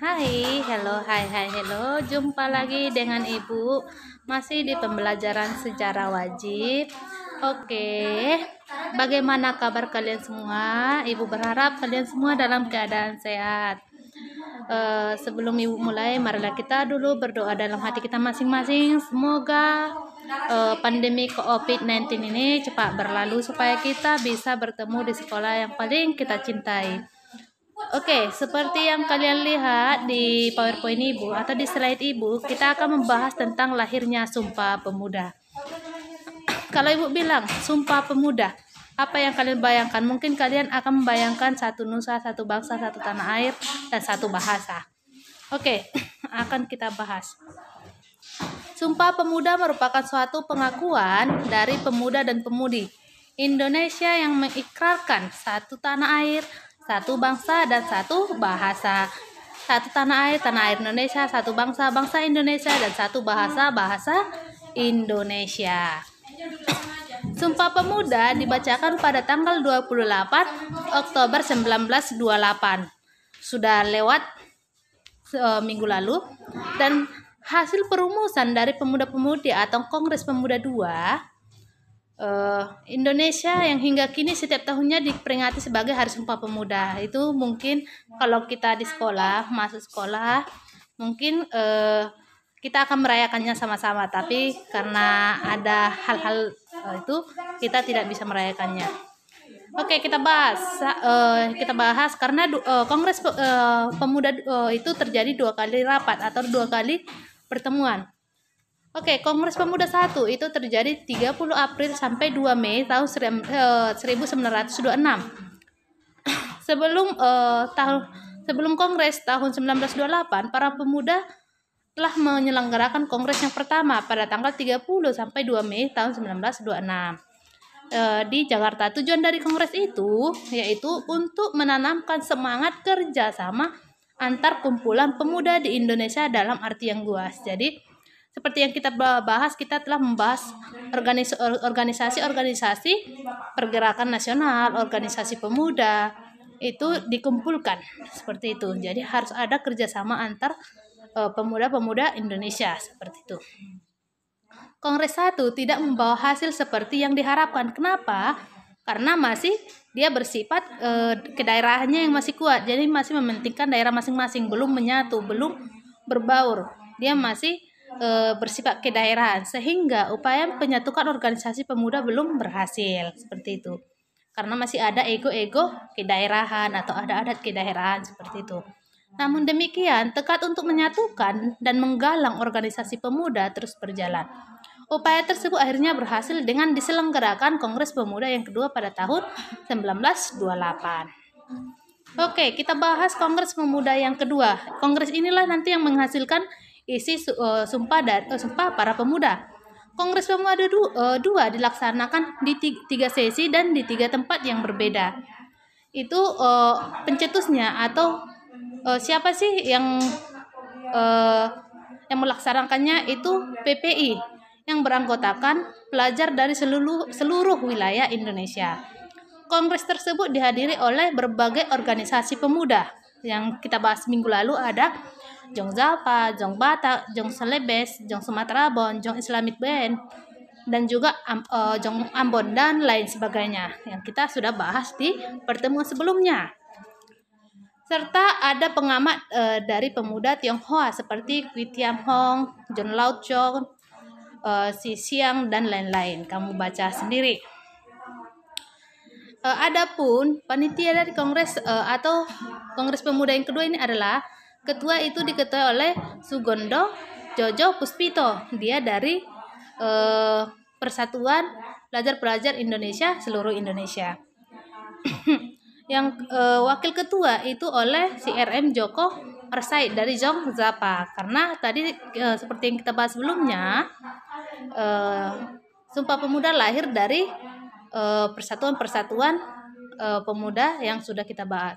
Hello. Jumpa lagi dengan Ibu, masih di pembelajaran sejarah wajib. Oke, bagaimana kabar kalian semua? Ibu berharap kalian semua dalam keadaan sehat. Sebelum Ibu mulai, marilah kita dulu berdoa dalam hati kita masing-masing. Semoga pandemi COVID-19 ini cepat berlalu supaya kita bisa bertemu di sekolah yang paling kita cintai. Oke, seperti yang kalian lihat di PowerPoint Ibu atau di slide Ibu, kita akan membahas tentang lahirnya Sumpah Pemuda. Kalau Ibu bilang Sumpah Pemuda, apa yang kalian bayangkan? Mungkin kalian akan membayangkan satu nusa, satu bangsa, satu tanah air, dan satu bahasa. Oke, akan kita bahas. Sumpah Pemuda merupakan suatu pengakuan dari pemuda dan pemudi Indonesia yang mengikrarkan satu tanah air, satu bangsa, dan satu bahasa. Satu tanah air Indonesia, satu bangsa Indonesia, dan satu bahasa Indonesia. Sumpah Pemuda dibacakan pada tanggal 28 Oktober 1928. Sudah lewat minggu lalu, dan hasil perumusan dari pemuda-pemudi atau Kongres Pemuda II Indonesia yang hingga kini setiap tahunnya diperingati sebagai Hari Sumpah Pemuda. Itu mungkin kalau kita di sekolah, masuk sekolah, mungkin kita akan merayakannya sama-sama, tapi karena ada hal-hal itu kita tidak bisa merayakannya. Oke, kita bahas karena Kongres Pemuda itu terjadi 2 kali rapat atau 2 kali pertemuan. Oke, Kongres Pemuda 1 itu terjadi 30 April sampai 2 Mei tahun 1926. Sebelum Kongres tahun 1928, para pemuda telah menyelenggarakan Kongres yang pertama pada tanggal 30 sampai 2 Mei tahun 1926 di Jakarta. Tujuan dari Kongres itu yaitu untuk menanamkan semangat kerjasama antar kumpulan pemuda di Indonesia dalam arti yang luas. Jadi seperti yang kita bahas, kita telah membahas organisasi pergerakan nasional, organisasi pemuda, itu dikumpulkan seperti itu. Jadi harus ada kerjasama antar pemuda-pemuda Indonesia seperti itu. Kongres 1 tidak membawa hasil seperti yang diharapkan. Kenapa? Karena masih dia bersifat kedaerahannya yang masih kuat. Jadi masih mementingkan daerah masing-masing, belum menyatu, belum berbaur. Dia masih bersifat kedaerahan, sehingga upaya penyatukan organisasi pemuda belum berhasil seperti itu. Karena masih ada ego-ego kedaerahan atau ada adat kedaerahan seperti itu. Namun demikian, tekad untuk menyatukan dan menggalang organisasi pemuda terus berjalan. Upaya tersebut akhirnya berhasil dengan diselenggarakan Kongres Pemuda yang kedua pada tahun 1928. Oke, kita bahas Kongres Pemuda yang kedua. Kongres inilah nanti yang menghasilkan isi sumpah para pemuda. Kongres Pemuda 2 dilaksanakan di 3 sesi dan di 3 tempat yang berbeda. Itu pencetusnya atau siapa sih yang melaksanakannya itu PPI yang beranggotakan pelajar dari seluruh wilayah Indonesia. Kongres tersebut dihadiri oleh berbagai organisasi pemuda. Yang kita bahas minggu lalu ada Jong Zapa, Jong Batak, Jong Celebes, Jong Sumatera Bon, Jong Islamic Band, dan juga Jong Ambon dan lain sebagainya yang kita sudah bahas di pertemuan sebelumnya. Serta ada pengamat dari pemuda Tionghoa seperti Kui Tiam Hong, John Lau Chong, Si Siang, dan lain-lain. Kamu baca sendiri. Adapun panitia dari Kongres atau Kongres Pemuda yang kedua ini adalah ketua itu diketuai oleh Sugondo Jojo Puspito. Dia dari Persatuan Pelajar-Pelajar Indonesia seluruh Indonesia. Yang wakil ketua itu oleh CRM Joko Persaid dari Jong Zapa. Karena tadi seperti yang kita bahas sebelumnya, Sumpah Pemuda lahir dari persatuan-persatuan pemuda yang sudah kita bahas.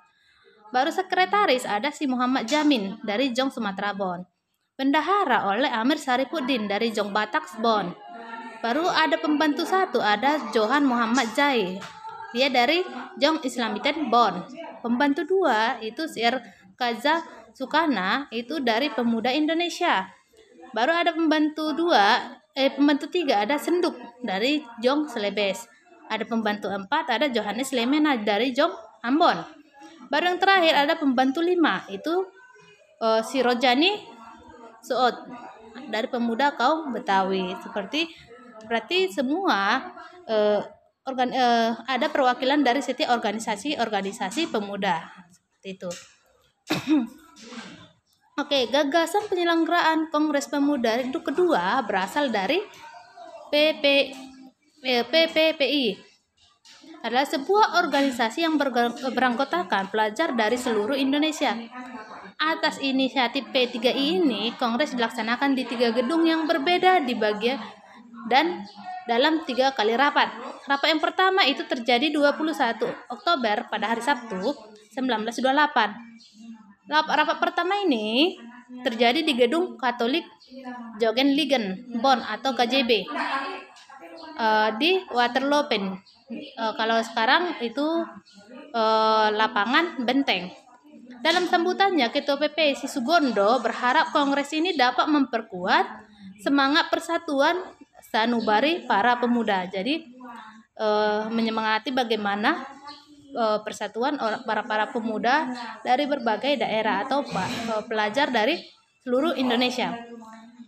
Baru sekretaris ada si Muhammad Jamin dari Jong Sumatera Bon. Bendahara oleh Amir Sarifuddin dari Jong Batak Bon. Baru ada pembantu 1 ada Johan Muhammad Jai. Dia dari Jong Islamiten Bon. Pembantu 2 itu Sir Kaza Sukana, itu dari Pemuda Indonesia. Baru ada pembantu 3 ada Senduk dari Jong Celebes. Ada pembantu 4 ada Johannes Lemena dari Jong Ambon. Baru yang terakhir ada pembantu 5 itu si Rojani Suot dari Pemuda Kaum Betawi. Berarti semua ada perwakilan dari setiap organisasi pemuda. Seperti itu. Oke, gagasan penyelenggaraan Kongres Pemuda itu kedua berasal dari PPPI. Adalah sebuah organisasi yang beranggotakan pelajar dari seluruh Indonesia. Atas inisiatif P3I ini, Kongres dilaksanakan di 3 gedung yang berbeda dan dalam 3 kali rapat. Rapat yang pertama itu terjadi 21 Oktober pada hari Sabtu 1928. Rapat pertama ini terjadi di Gedung Katolik Jogenligen Bonn atau KJB di Waterloopen. Kalau sekarang itu lapangan Benteng. Dalam sambutannya, Ketua PPI Sugondo berharap kongres ini dapat memperkuat semangat persatuan sanubari para pemuda. Jadi menyemangati bagaimana persatuan para pemuda dari berbagai daerah atau pelajar dari seluruh Indonesia.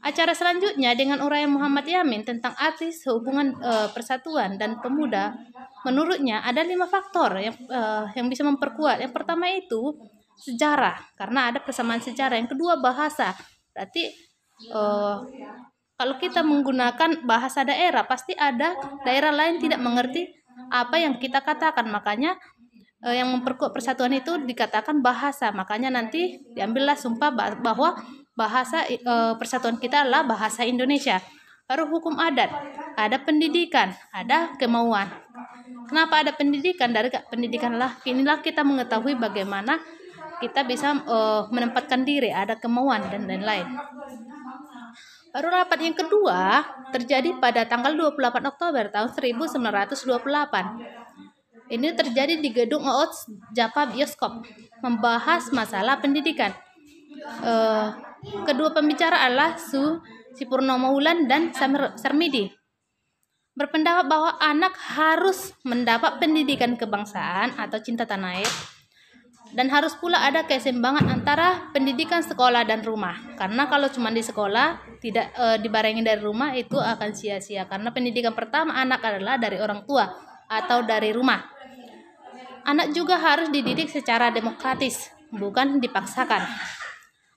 Acara selanjutnya dengan uraian Muhammad Yamin tentang arti hubungan persatuan dan pemuda. Menurutnya ada 5 faktor yang bisa memperkuat. Yang pertama itu sejarah, karena ada persamaan sejarah. Yang kedua bahasa. Berarti kalau kita menggunakan bahasa daerah, pasti ada daerah lain tidak mengerti apa yang kita katakan. Makanya yang memperkuat persatuan itu dikatakan bahasa. Makanya nanti diambillah sumpah bahwa bahasa persatuan kita adalah bahasa Indonesia. Baru hukum adat, ada pendidikan, ada kemauan. Kenapa ada pendidikan? Dari pendidikan inilah kita mengetahui bagaimana kita bisa menempatkan diri, ada kemauan dan lain-lain. Baru rapat yang kedua terjadi pada tanggal 28 Oktober tahun 1928. Ini terjadi di Gedung Oats Japa Bioskop, membahas masalah pendidikan. Kedua pembicara adalah Si Purnomo Wulan dan Sarmidi. Berpendapat bahwa anak harus mendapat pendidikan kebangsaan atau cinta tanah air, dan harus pula ada keseimbangan antara pendidikan sekolah dan rumah. Karena kalau cuma di sekolah tidak dibarengi dari rumah, itu akan sia-sia. Karena pendidikan pertama anak adalah dari orang tua atau dari rumah. Anak juga harus dididik secara demokratis, bukan dipaksakan.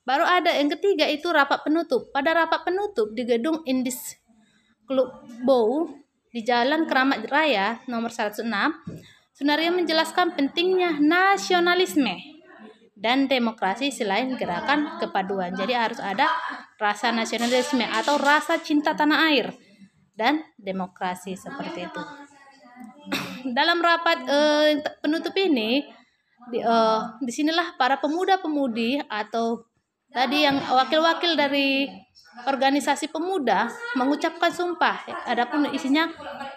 Baru ada yang ketiga itu rapat penutup. Pada rapat penutup di Gedung Indis Club Bow di Jalan Keramat Raya nomor 106, Sunario menjelaskan pentingnya nasionalisme dan demokrasi selain gerakan kepaduan. Jadi harus ada rasa nasionalisme atau rasa cinta tanah air dan demokrasi, seperti itu. Dalam rapat penutup ini, disinilah para pemuda-pemudi atau tadi yang wakil-wakil dari organisasi pemuda mengucapkan sumpah. Adapun isinya,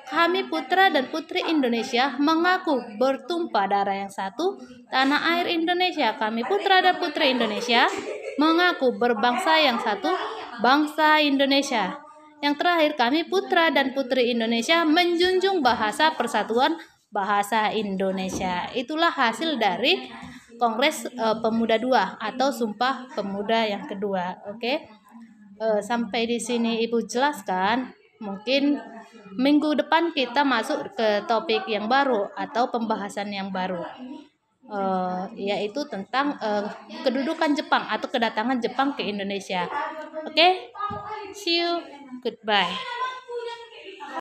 kami putra dan putri Indonesia mengaku bertumpah darah yang satu, tanah air Indonesia. Kami putra dan putri Indonesia mengaku berbangsa yang satu, bangsa Indonesia. Yang terakhir, kami putra dan putri Indonesia menjunjung bahasa persatuan bahasa Indonesia. Itulah hasil dari Kongres Pemuda 2 atau Sumpah Pemuda yang kedua. Oke. Sampai di sini Ibu jelaskan. Mungkin minggu depan kita masuk ke topik yang baru atau pembahasan yang baru. Yaitu tentang kedudukan Jepang atau kedatangan Jepang ke Indonesia. Oke. See you. Goodbye.